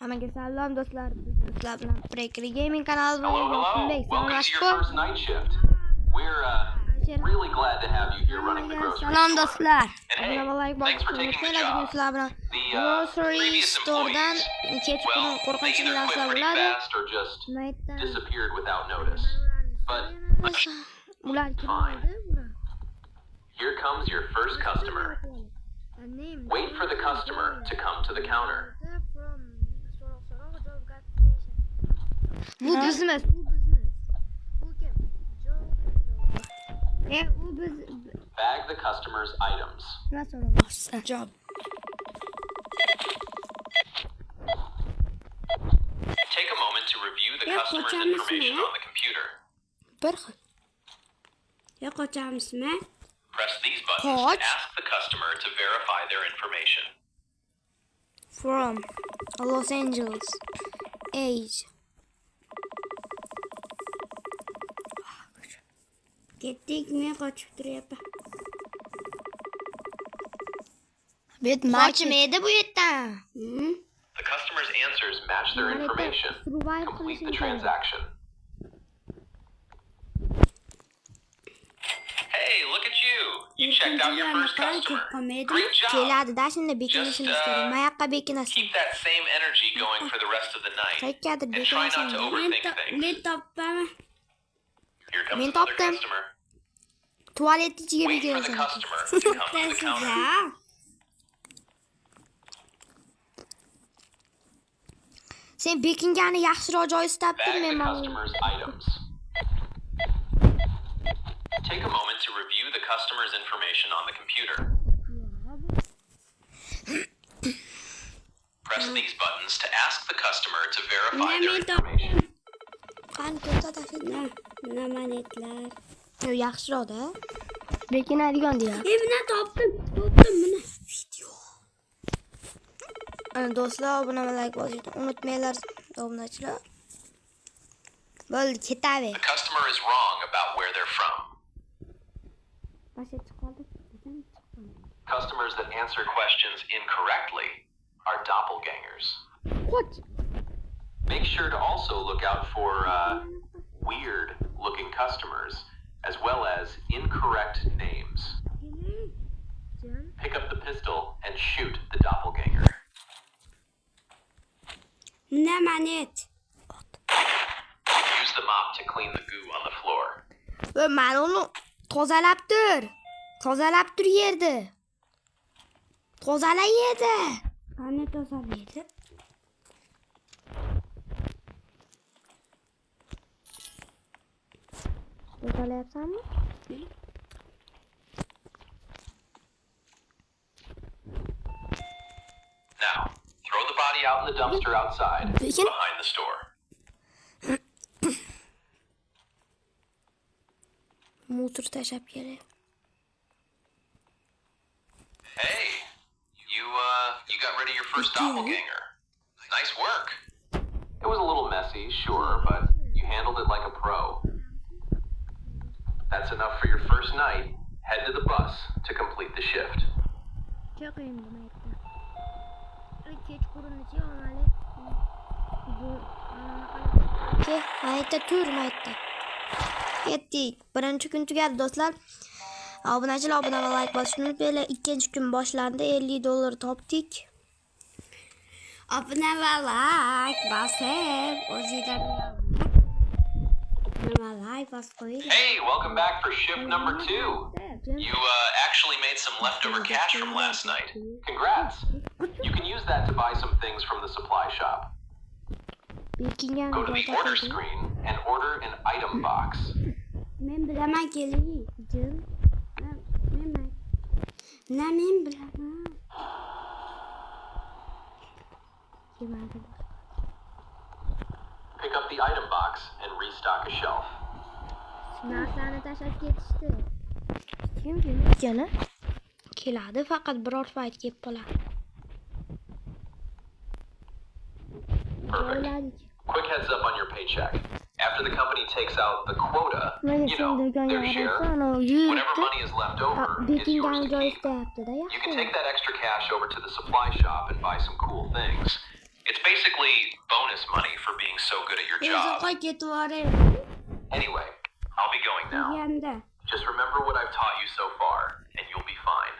Hammaga salom do'stlar. Sizlar bilan Breakery Gaming kanali Hello. Welcome to your first night shift. We're really glad to have you here running the grocery Salom store. do'stlar. And hey, thanks for taking the job. Sizlar bilan The grocery previous storedan employees, kech well, kuni they qo'rqinchli either quit narsalar pretty bo'ladi. fast or just disappeared without notice. But Ular fine. Here comes your first customer. Wait for the customer to come to the counter. Bu bizimiz. Bu kim? U biz Bag the customer's items. nima so'ramoqchisiz? Job. Take a moment to review the customer's information on the computer. Bir xil. Ya qo'chamizmi? Press these buttons to ask the customer to verify their information. From Los Angeles. Age. Ketdikmi? Qochib turyapman. Bu yer machmaydi bu yerdan. The customer's answers match their information. Complete the transaction. Hey, look at you! You checked out your first customer. Great job! Keladi-da, shunda Just bekinishimiz kerak. Mayaqqa bekinasan. keep that same energy going for the rest of the night. Qayergadir And try not to bekinasan. overthink Men things. toppaman. Here comes Men another topdim. customer. Tualet ichiga Wait for the bekinasan. customer to come to the counter. Sizlar. Sen bekingani yaxshiroq joyda Bag topding, the men mana. customer's items. Take a moment to review the customer's information on the computer. Press these buttons to ask the customer to verify their information. Qani to'xta tashla. Mana manetlar. Yo, yaxshiroq-da. Bekinadigan deyapti. Mana topdim mana. Video. Ana do'stlar, obuna like bosishni unutmanglar, obunachilar. Bo'ldi, ketaver. The customer is wrong about where they're from. Boshqa chiqadi. Customers that answer questions incorrectly are doppelgangers. Qoch. Make sure to also look out for weird-looking customers, as well as incorrect names. Pick up the pistol and shoot the doppelganger. Mana manet. Use the mop to clean the goo on the floor. Va mana uni tozalab tur. Tozalab tur yerda. Tozala yerda. Qani tozalaydi? Tozalayapsanmi? Now, throw the body out in the dumpster outside, Begin. behind the store. Motor tashab kelay. Hey, you got rid of your first doppelganger. Nice work. It was a little messy, sure, but you handled it like a pro. That's enough for your first night. Head to the bus to complete the shift. Chaqayim demayapti. Kech qurilishi omali. Bu Ke, mayta tur mayta. Ketdik. Birinchi kun tugadi do'stlar. Obunachilar obuna va like bosishni unutmanglar. Ikkinchi kun boshlandi. $50 topdik. Obuna va like bosib, o'zingizlar nima like bosib qo'ying. Hey, welcome back for shift number 2. You actually made some leftover cash from last night. Congrats. You can use that to buy some things from the supply shop. Bekingan Go to the order screen and order an item box. Men bilaman keling. Men bilaman. Pick up the item box and restock a shelf. Narsani tashlab ketishdi. Kim kelgani? Keladi, faqat biror payt kelib qoladi. Perfect. Quick heads up on your paycheck. After the company takes out the quota, you know, their share, whatever money is left over is yours to keep. You can take that extra cash over to the supply shop and buy some cool things. It's basically for being so good at your job. Uzoqqa ketib yuboray. Anyway, I'll be going now. Deganda. Just remember what I've taught you so far, and you'll be fine.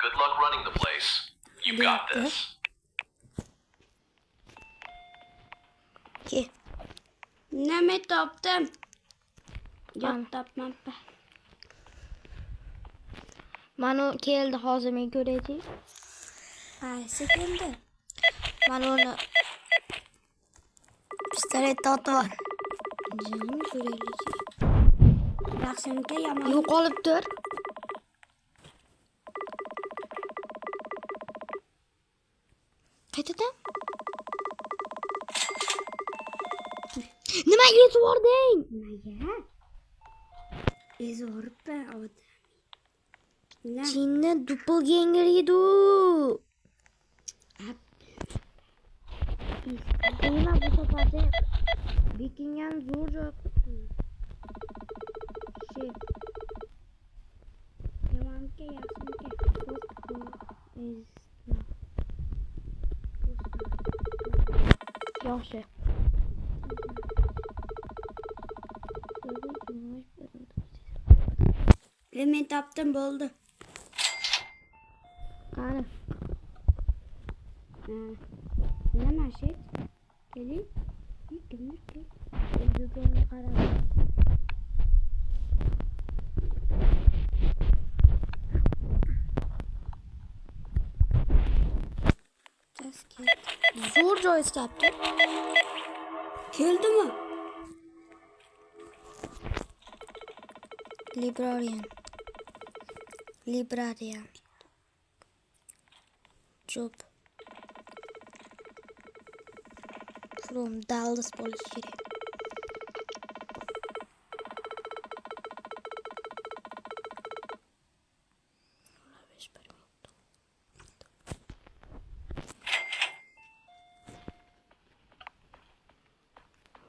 Good luck running the place. You got this. Ke. Nima topdim? Yo'q, topmabman. Mana keldi hozir men ko'raychi. Qaysi keldi? Mana uni pistolet tortib. Jim ko'raylik. Yaxshimika yomon. Yo'qolib tur. Qaytadan? Nima yetib bording? Nimaga? Ezoribman odam. Jinni doppelganger edi. Nima bu safar Bekingan zo'r joy qildi. Yomonga yaxshimika. Yaxshi. Men topdim bo'ldi. Qani. Nima shu? Keling. Kimdir kel. Do'konga qarab. Zo'r joy istabdi. Keldimi? Librarian. Job. From Dallas bo'lishi kerak.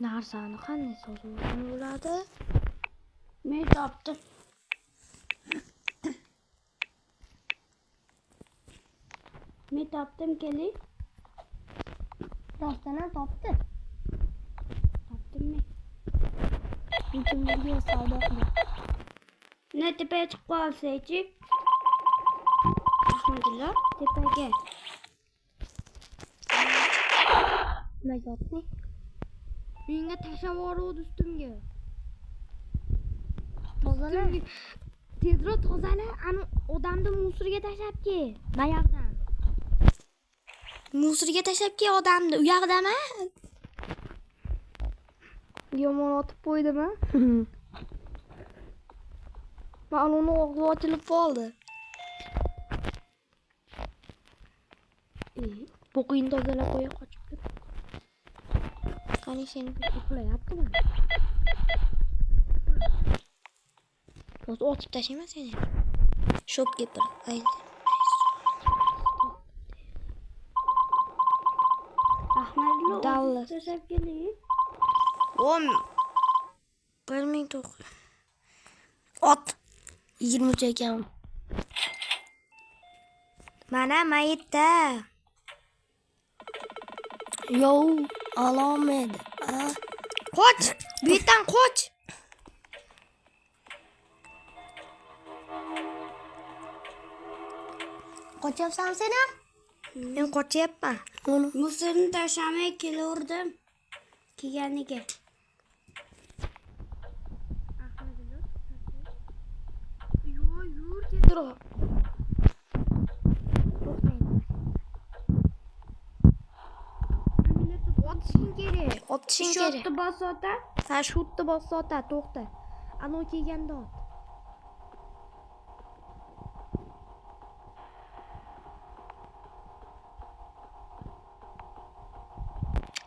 Narsani qanday sozuvni bo'ladi? Men topdim. Men topdim keling. Rostdan topdi. Topdim men. Lekin bunga savdo qildi. Ne tepaga chiqib qolsa-chi? Rahmatulloh, tepaga. Nima yotni? Menga tashlab yubordi ustimga. Tozala. Tezroq tozala, ani odamni musorga tashlabki. Mayaqdan. Musorga tashlabki odamni u yoqdami? Yomon otib qo'ydimi? Men uni og'zi ochilib qoldi. Bo'qingni tozalab qo'ya qochib tur. Qani seni uxlayaptimi? Rost otib tashlayman seni. Shopkeeper. Rahmatulloh, Dallas. tashlab keling. 1900 ot 23 ekan. Mana mayitda. Yo, alomat. Qoch, bu yerdan qoch. Qochyapsan sen ham? Men qochyapman. Musorni tashlamay kelaverdim. Kelganiga. Yur, tezroq. Otishing kerak. Otishing kerak. Shotni bosota. Ha, shotni bosota, to'xta. Ana kelganda ot.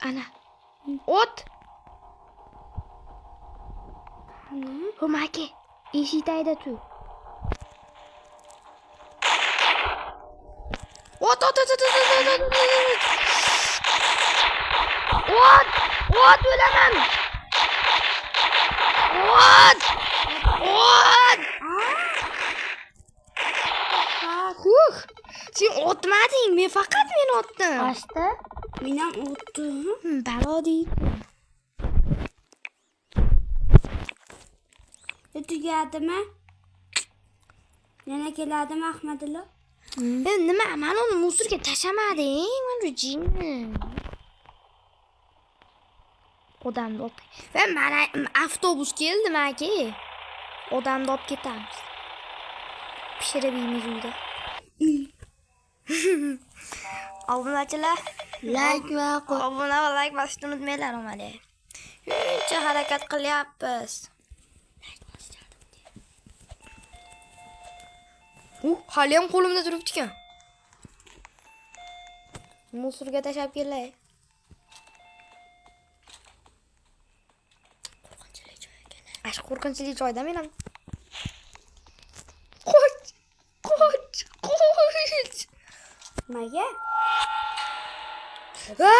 Ana. Ot. Homake. Eshitayda tu. Ot. Ot, o'laman. Ot. Sen otmading, men faqat men otdim. Ochdi. Menam o'tdi. Balo deydi. Tugadimi? Yana keladimi Ahmadilla? Nima? Men uni musorga tashlamadim. Men jinni. Odamni olib. Va mana avtobus keldi maki. Odamni olib ketamiz. Pishirib yeymiz uyda. Obunachilar, like va obuna va like bosishni unutmanglar, omali. Shuncha harakat qilyapmiz. Hali ham qo'limda turibdi-ku. Musorga tashlab kelay. Ash qo'rqinchli joyda men ham. Qoch! Nimaga? Ha!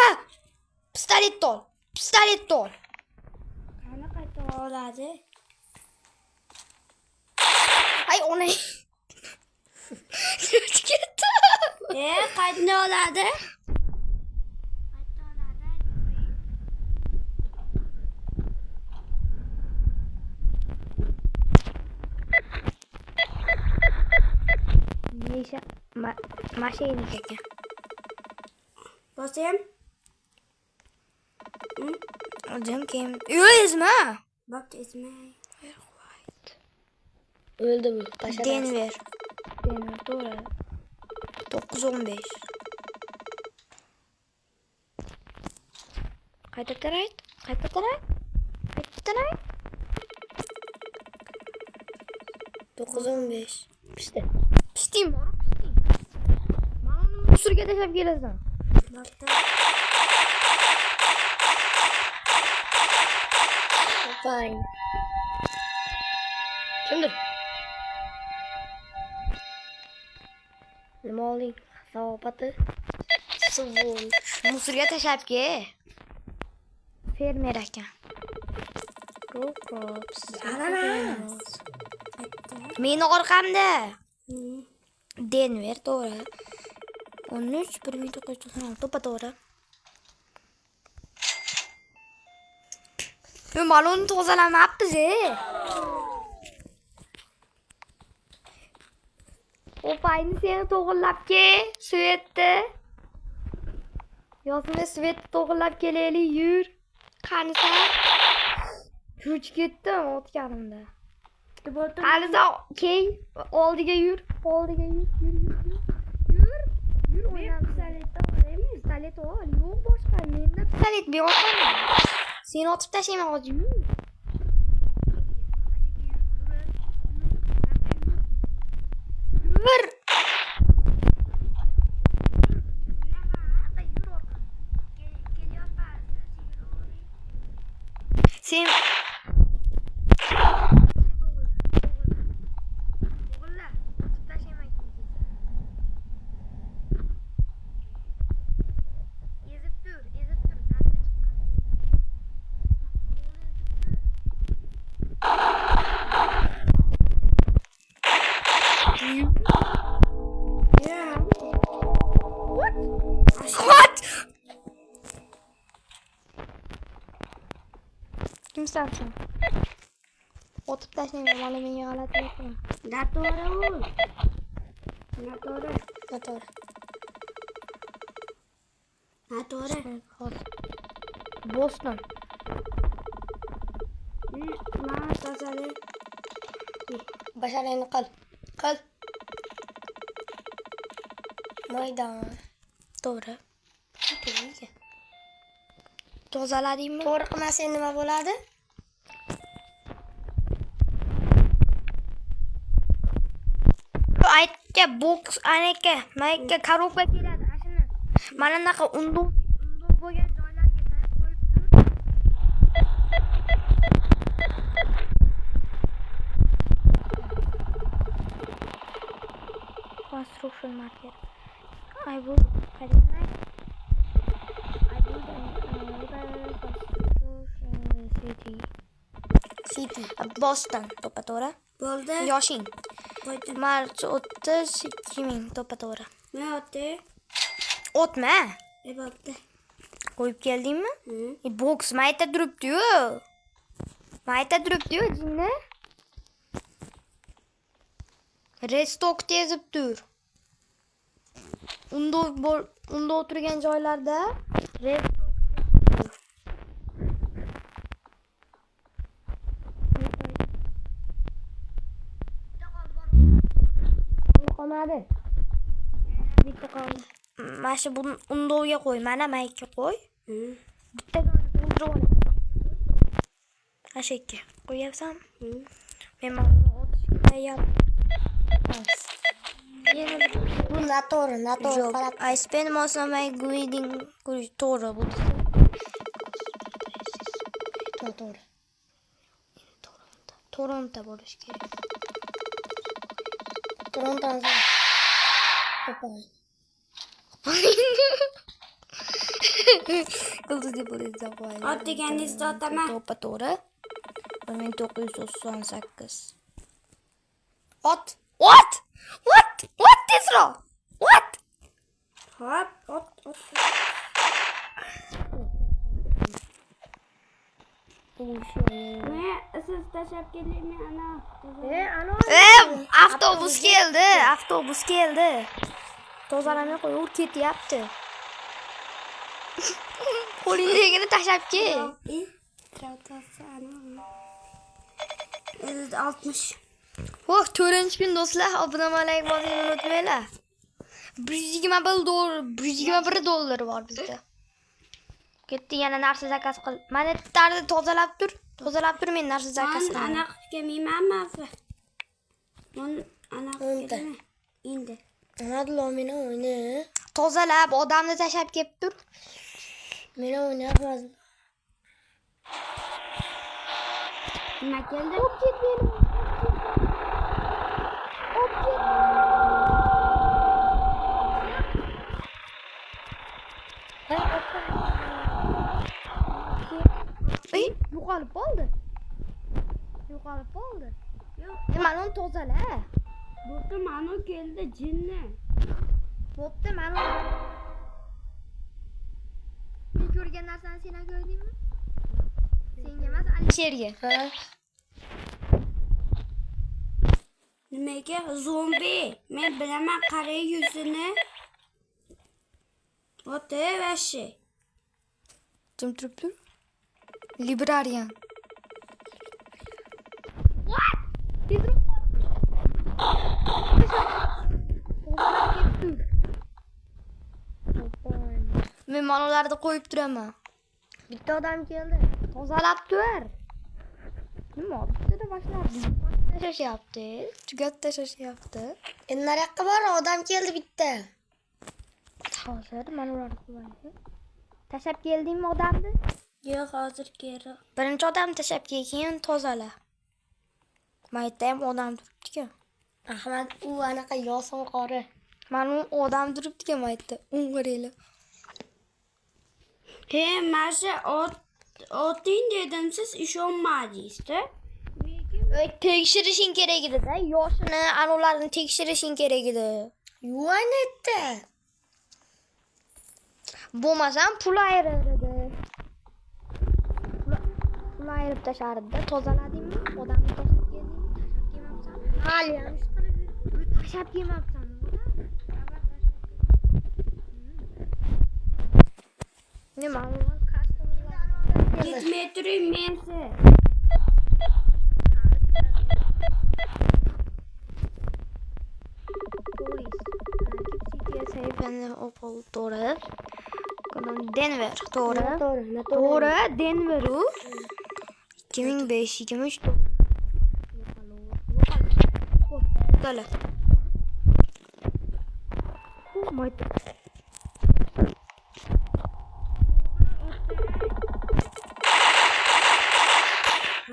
Pistolet ol. Qani qayta oladi? Ay, ona. Ketdi. Qayta oladi? Neyse, mashina ekan. Bosayım. Hocam kim? Ezma. Bak ezmey. Öldü bu. Denver, doğru. 9-15. Qayta taray. 9-15. Pistim. Mana uni musorga tashlab kelasan. Bakta. Fine. Kimdir? Nima oling? Savobati. Suvol. Musorga tashlab kel. Fermer ekan. Crops. Meni orqamda. Denver, to'g'ri. 13-1996 to'g'ri. Men malon tozalamabmiz. Opayni seni to'g'irlab kel, Svetni. Yozma Svetni to'g'irlab kelaylik, yur. Qanisa? Kuch ketdim o'tganimda. Qanisa, key, oldiga yur. Yur, o'ynab pistoletni olamiz. Pistolet ol. Yo'q, boshqa menda pistolet yo'q. Seni otib tashlayman hozir. Yur. Sen kimsan sen? Otib tashlayman, mana menga g'alati qilma. Noto'g'ri u. Noto'g'ri. Boston. Mana tozalik. Basharangni qil. Maydon. To'g'ri. Tozaladingmi? To'g'ri qilmasang nima bo'ladi? Aytga boks, anaka, mayka korobka keladi. Ashuni mana bunaqa undoq bo'lgan joylarga qo'yib tur. Construction market. I will City. Boston, to'g'ri. Bo'ldi. Yoshing. Qo'ydim. March 30 2000 to'g'ri. Men o'tdi. O'tma. Bo'ldi. Qo'yib keldingmi? Hı. Boks mayta turibdi-yu. Mayta turibdi-yu, jinni. Restock tezib tur. Unda o'tirgan joylarda restock qolmadi. Bitta qoldi. Mana shu undovga qo'y, mana maykka qo'y. Hı. Bitta o'ldirib ol. Ashakka qo'yapsan. Hı. Men mana otishga yap. Bu noto'g'ri qarab. I spend most of my greeting to'g'ri bu. To'g'ri. Toronto bo'lish kerak. Torontodan Qildi bo'lsa qo'y. Ot deganingizni otaman. To'g'ri. 1998. Ot. What? Tezroq. What? Hop, ot. Ne? Siz tashlab keldingmi ana? Avtobus keldi. Tozalamay qo'y, u ketyapti. Qo'lingdagini tashlab kel. Travtasi ana. 60. Oh, 4-kun do'stlar, obunalik bo'lishni unutmanglar. $121 bor bizda. Ketdi yana narsa zakaz qil. Mana tarda tozalab tur, men narsa zakaz qilaman. Ana kelmaymanmi afi? Men ana kelmayman. Endi. Anadolu meni o'yna. Tozalab, odamni tashab kelib tur. Meni o'ynayapman. Nima keldi? Hop ket meni. Hop ket. Ey, yo'qolib qoldi. Yo'q. Mana uni tozala. Bo'pti, mana keldi jinni. Bo'pti, mana. Men ko'rgan narsani sen ham ko'rdingmi? Senga emas, Alisherga. Ha? Nimaga zombi? Men bilaman qaray yuzini. Ota vashi. Kim turibdi? Librarian. What? Men mana ularni qo'yib turaman. Bitta odam keldi. Tozalab tur. Nima bitta boshlardi? Tashashyapti. Tugat tashashyapti. Endi naryoqqa bor, odam keldi bitta. Hozir mana ularni qo'yaylik. Tashab keldingmi odamni? Yo'q, hozir kerak. Birinchi odam tashab keyin tozala. Mayda ham odam turibdi-ku. Ahmad u anaqa yosin qori. Mana u odam turibdi-ku mayda. O'ng'iraylar. He, masha oting dedim, siz ishonmadingiz-da. Tekshirishing kerak edi-da. Yoshini, anolarni tekshirishing kerak edi. Yuvanetda. Bo'lmasam pul ayiradi. Pul ayirib tashardi-da. Tozaladingmi? Odamni tashab keldingmi? Tashab kelmabsan. Hali ham ish qilib yur. Tashab kelmabsan. Nima? Gitmay turing mensiz. To'g'ri. Denver, to'g'ri. To'g'ri. To'g'ri, Denver u. 2005-2003 to'g'ri. Mayda.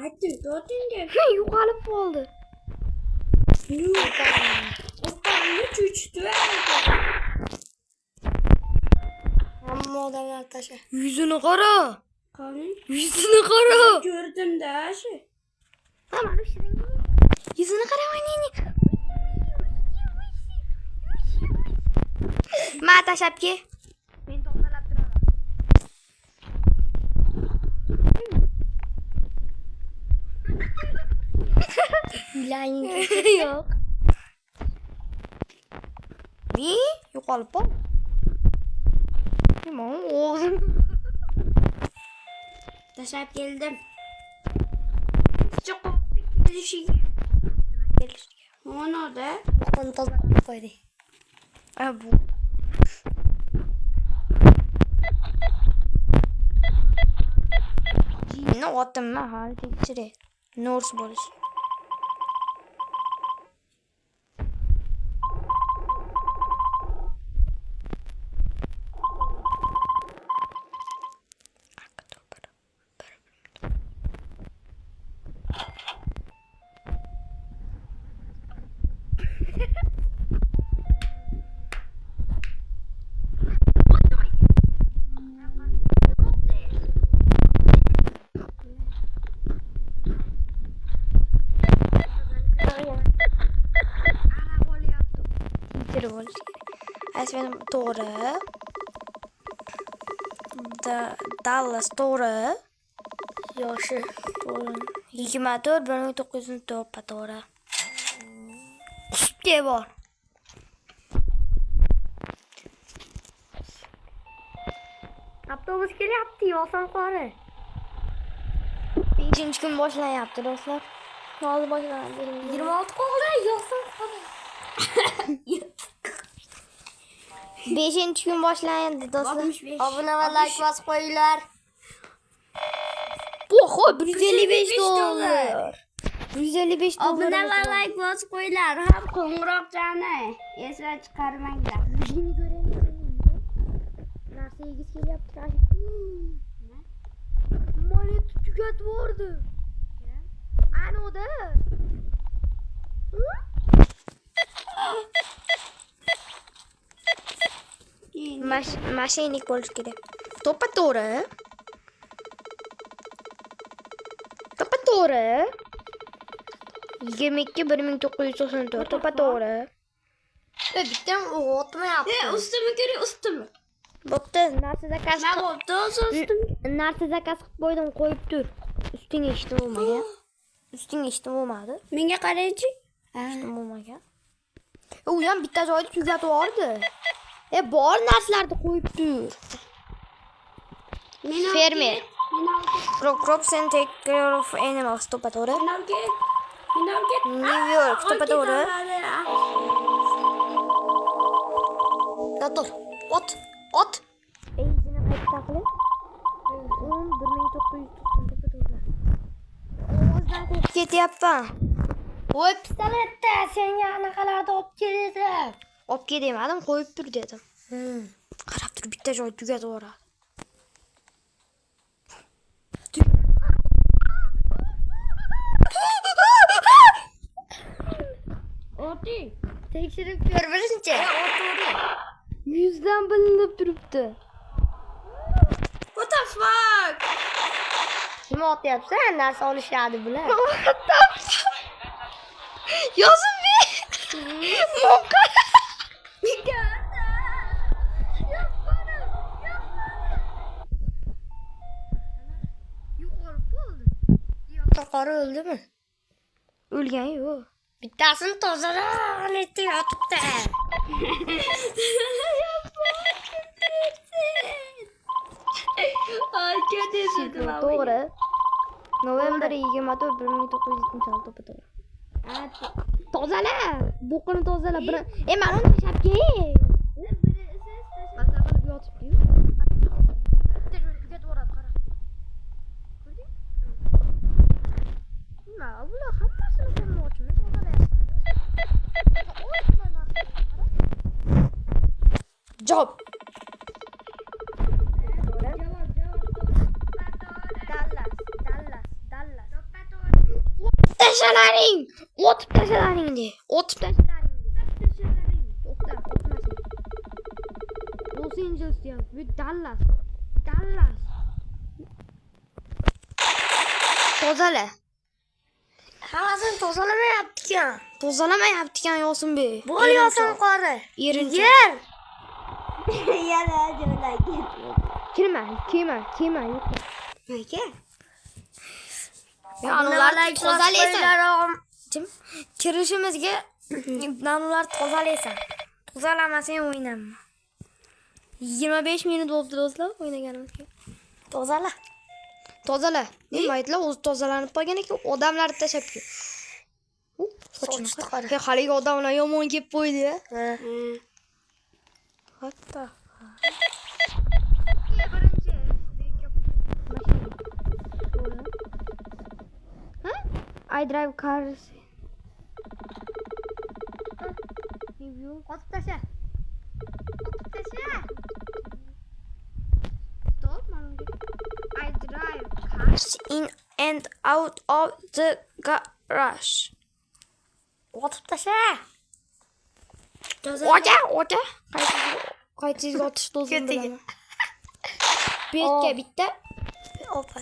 Ayting, to'tinga. Yo'qolib qoldi. Opamni chuchdi. Hamma odamlar tasha. Yuzini qara. Qani? Yuzini qara. Ko'rdim-da shu. Mana shu yuzini qara menini. Ma tashab ke. Men tozalab turaman. Uylaying. Yo'q. Yo'qolib qol. Nima o'g'zim? Tashlab keldim. Chiqib kelishiga. Mana da. Qo'lni tozalab qo'ydik. Bu. Jinni otimni hali tekshire. Nurs bo'lishi. Tekshirib olish kerak. Asfaltam to'g'ri. Dallas to'g'ri. Yoshi. To'g'ri. 24 1904 to'g'ri. Sutga bor. Avtobus kelyapti, yo'sin qori. 5-kun boshlanyapti do'stlar. Hozir boshlanadi. 26 qoldi, yo'sin qori. 5-kun boshlandi do'stlar. 65. Obuna va like bosib qo'yinglar. Oho, 155 dollar. 155 dollar. Obuna va like bosib qo'yinglar. Ham qo'ng'iroqchani esdan chiqarmanglar. Yuzini ko'raylik. Narsa egiz kelyapti. Monet tugatib yubordi. Anoda. Mashinik bo'lish kerak. To'ppa to'g'ri. To'ppa to'g'ri. 22 1994 to'ppa to'g'ri. Bitta o'tmayapti. Ustimi ko'ring, ustimi. Bo'pti, narsa zakaz Nima bo'pti, ustimi? narsa zakaz qilib qo'ydim, qo'yib tur. Ustingga hech nima bo'lmagan. Ustingga hech nima bo'lmadi. Menga qaraychi. Hech nima bo'lmagan. U ham bitta joyda tugatib yubordi. Bor narsalarni qo'yib tur. Fermer. Crops and take care of animals. To'ppa to'g'ri. New York. To'ppa to'g'ri. Yotur. Ot. Ejini qayta qiling. 1990 to'ppa to'g'ri. Ovozdan qo'rqib ketyapman. Voy pistoletda senga anaqalarni olib keldim. Olib kel demadim, qo'yib tur dedim. Qarab tur, bitta joy tugatib yuboradi. Oti. Tekshirib ko'r birinchi. Yuzdan bilinib turibdi. What the fuck? Kim otyapsan? Narsa olishadi bular. Yozib ber. Mo'qa. Qori o'ldimi? O'lgan yo'q. Bittasini tozala, netda yotibdi. To'g'ri. November 24 1970 to'ppa to'g'ri. Tozala. Bo'qini tozala. Mana uni tashlab kel. Mazza qilib yotibdi-yu. Bitta joyda tugatib yuboradi, qara. Ko'rding? Nima, bular hammasini ko'rmoqchimi? Tozalayapsan. Job. Tashalaring. Otib tashalaring de. Otib tashalaring. To'xta, otmasin. Los Angeles deyapti. Bu Dallas. Tozala. Hammasini tozalamayapti-kan. Tozalamayapti-kan Yosinbek. Bo'l yosin qori. Erinchi. Yer. Yana jo'naydi. Kirma. Yo'q. Nega? Ularni tozalaysan. Kirishimizga nanular tozalaysan. Tozalamasang o'ynayman. 25 minut bo'ldi do'stlar o'ynaganimizga. Tozala. Tozala. Nima aytlar? O'zi tozalanib qolgan ekan, odamlar tashab ket. Sochini qara. Haligi odamlar yomon kelib qo'ydi. Hatto. I drive cars. Otib tasha. Stop, I drive cars in and out of the garage. Otib tasha. Ota. Qaytizga otish do'zim bilaman. Betga bitta. Opa.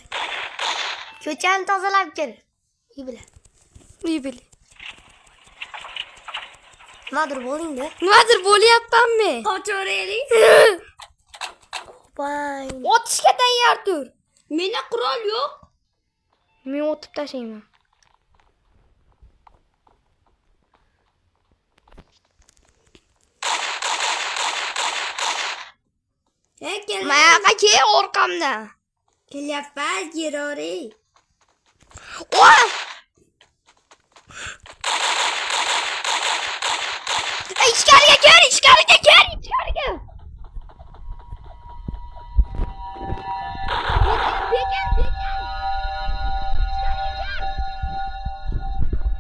Ko'chani tozalab kel. Ibili. Nimadir bo'lingda. Nimadir bo'lyapmanmi? Qochaveraylik. Opay. Otishga tayyor tur. Menda qurol yo'q. Men otib tashlayman. Mayaqa kel orqamdan. Kelyapman, yurori. Ichkariga kir, ichkariga.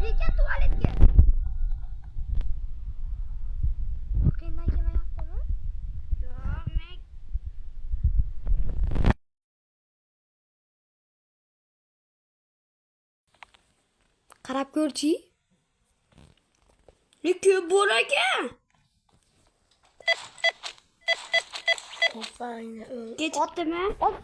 Bekan tualetga. O'qingdan kelmayaptimi? Yo'q, men Qarab ko'rchi. ko'p bor ekan. Opay. Ketibdimi? Ot.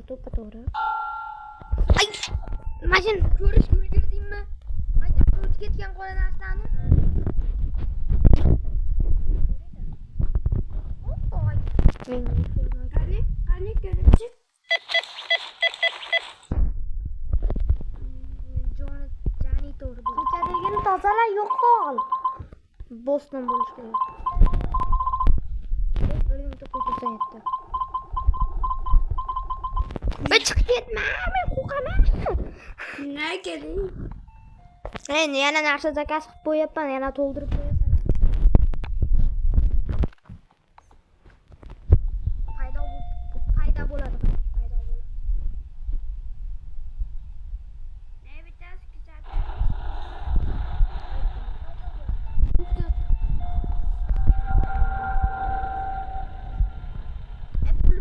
To'ppa to'g'ri. Ay, mashin ko'rish ulgurdingmi? Maktabga o'tib ketgan qora narsani. Qani ko'ribchi? Jani to'g'ri. Ko'chadagini tozala yo'qol. Boston bo'lish kerak. O'lim to'qqiz Ben chiqib ketma, men qo'rqaman. Nima keling? Endi yana narsa zakaz qilib qo'yapman, yana to'ldirib qo'yasan. Paydo bo'ladi. Ne bitasi kechadi.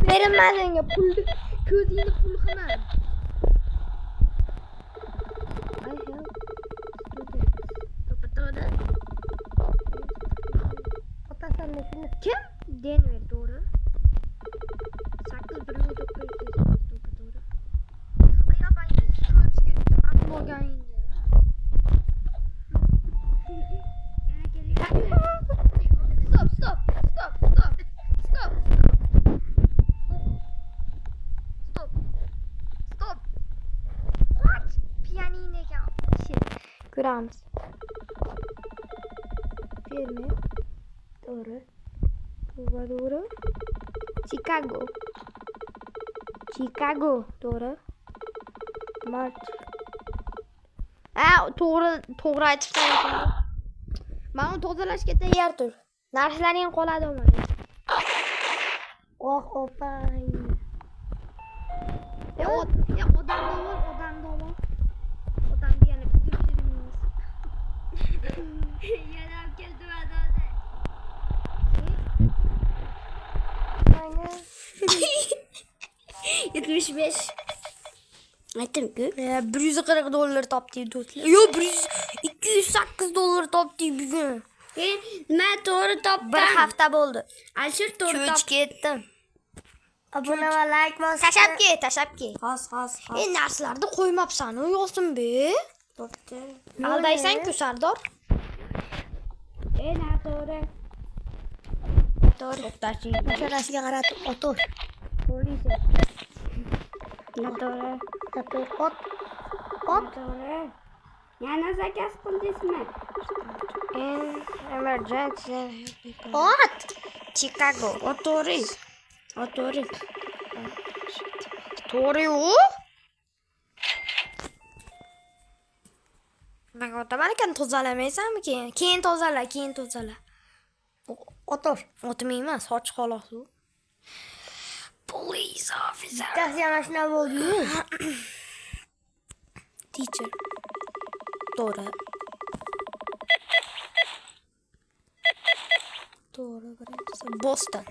Beraman senga pulni, ko'zingni pul qilman. Otasanni shuni. Kim? Denver to'g'ri. 81900 to'g'ri. Qayoqangiz ko'chga aql olganingda. Stop. What? Pianinoga ko'ramiz. Fermer. To'g'ri. To'g'ri. Chicago. To'g'ri. March. To'g'ri aytibsan. Men tozalashga tayyor tur. Narxlaring qoladi mana. Oh, opay. Odam tomon. Odamni yana ko'pchiligimiz. Yana keldi vadada. Aynen. 75. Aytdim-ku. $140 topdik do'stlar. Yo'q, 208 dollar topdik bugun. Men to'g'ri topdim. Bir hafta bo'ldi. Alshir to'g'ri Ko'ch topdim. ketdim. Abone va like bosing. Tashab ket. Xos. Narsalarni qo'ymabsan, Yosinbe. Bo'pti. Aldaysan-ku, Sardor. Na to'g'ri. To'g'ri. To'xtashing. Mashalasiga qaratib o'tir. Polis. Noto'g'ri. Ot. Ot. Noto'g'ri. Yana zakaz qildingizmi? Emergency. Ot. Chicago. O'to'g'ri. O'to'g'ri. To'g'ri-yu. Men o'taman ekan tozalamaysanmi keyin? Keyin tozala. O'tir. O'tmayman, soch xolos u. Police officer. Taksi mashina bo'ldi-yu. Teacher. To'g'ri. Birinchisi Boston.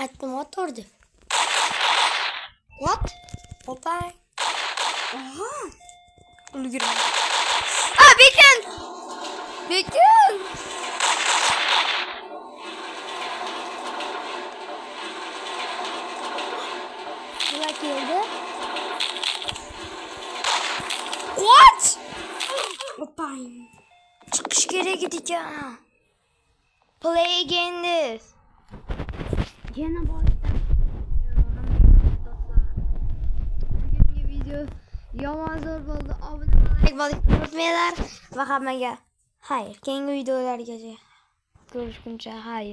Aytdim o'tirdi. What? O'tay. Aha. Ulgurma. Bekin. Nima keldi? What? Opay. Chiqish kerak ekan. Play again this. Yana boshdan. Bugungi video yomon zo'r bo'ldi. Obuna bo'lishni unutmanglar va hammaga xayr. Keyingi videolargacha ko'rishguncha xayr.